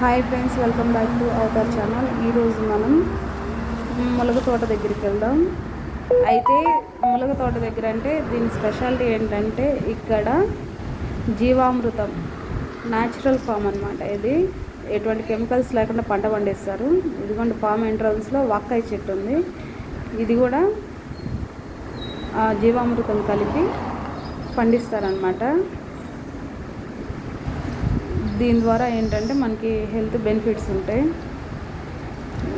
Hi friends, welcome back to Avatar channel. ఈరోజు మనం ములగ తోట దగ్గరికి వెళ్దాం. అయితే ములగ తోట దగ్గర అంటే దీని స్పెషాలిటీ ఏంటంటే ఇక్కడ జీవామృతం న్యాచురల్ ఫామ్ అనమాట. ఇది ఎటువంటి కెమికల్స్ లేకుండా పంట పండిస్తారు. ఇదిగోండి ఫామ్ ఎంట్రన్స్లో వాక్కాయ చెట్టు ఉంది. ఇది కూడా జీవామృతం కలిపి పండిస్తారనమాట. దీని ద్వారా ఏంటంటే మనకి హెల్త్ బెనిఫిట్స్ ఉంటాయి.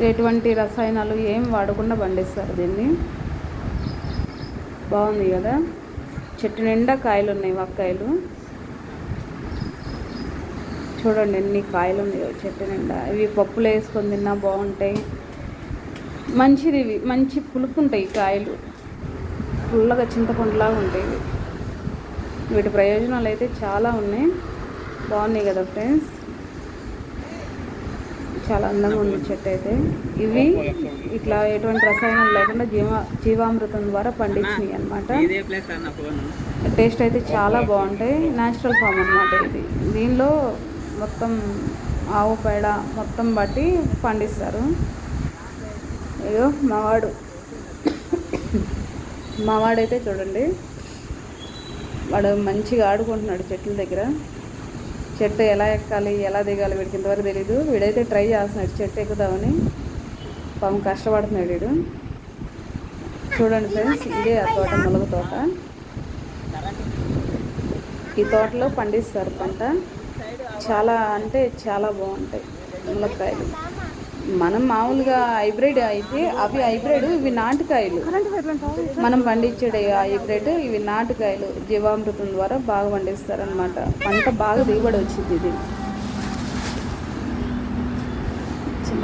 ఎటువంటి రసాయనాలు ఏం వాడకుండా పండిస్తారు దీన్ని. బాగుంది కదా, చెట్టు నిండా కాయలు ఉన్నాయి, వక్కాయలు చూడండి ఎన్ని కాయలు ఉన్నాయో చెట్టు నిండా. ఇవి పప్పులు వేసుకొని తిన్నా బాగుంటాయి, మంచిది. ఇవి మంచి పులుపు ఉంటాయి, కాయలు పుల్లగా చింతపండులాగా ఉంటాయి. వీటి ప్రయోజనాలు అయితే చాలా ఉన్నాయి. బాగున్నాయి కదా ఫ్రెండ్స్, చాలా అందంగా ఉంది చెట్టు అయితే. ఇవి ఇట్లా ఎటువంటి రసాయనాలు లేకుండా జీవామృతం ద్వారా పండించినాయి అనమాట. టేస్ట్ అయితే చాలా బాగుంటాయి. న్యాచురల్ ఫామ్ అనమాట ఇది. దీనిలో మొత్తం ఆవు పేడ మొత్తం బట్టి పండిస్తారు. అయ్యో మావాడైతే చూడండి, వాడు మంచిగా ఆడుకుంటున్నాడు చెట్ల దగ్గర. చెట్టు ఎలా ఎక్కాలి ఎలా దిగాలి వీడికి ఇంతవరకు తెలీదు. వీడైతే ట్రై చేస్తున్నాడు చెట్టు ఎక్కుదామని, పాపం కష్టపడుతున్నాడు వీడు. చూడండి ఫ్రెండ్స్, ఇదే ఆ తోట, ములగ తోట. ఈ తోటలో పండిస్తారు పంట. చాలా అంటే చాలా బాగుంటాయి ములక్కాయలు. మనం మామూలుగా హైబ్రిడ్ అయితే అవి హైబ్రిడ్, ఇవి నాటుకాయలు. మనం పండించేది హైబ్రిడ్, ఇవి నాటుకాయలు. జీవామృతం ద్వారా బాగా పండిస్తారనమాట. పంట బాగా దిగుబడి వచ్చింది. ఇది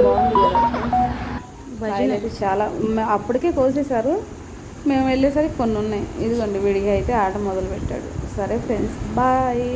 బాగుంది కదా, కాయలు అయితే చాలా. అప్పటికే కోసేశారు, మేము వెళ్ళేసరికి కొన్ని ఉన్నాయి. ఇదిగోండి, విడిగా అయితే ఆట మొదలు పెట్టాడు. సరే ఫ్రెండ్స్, బాయ్.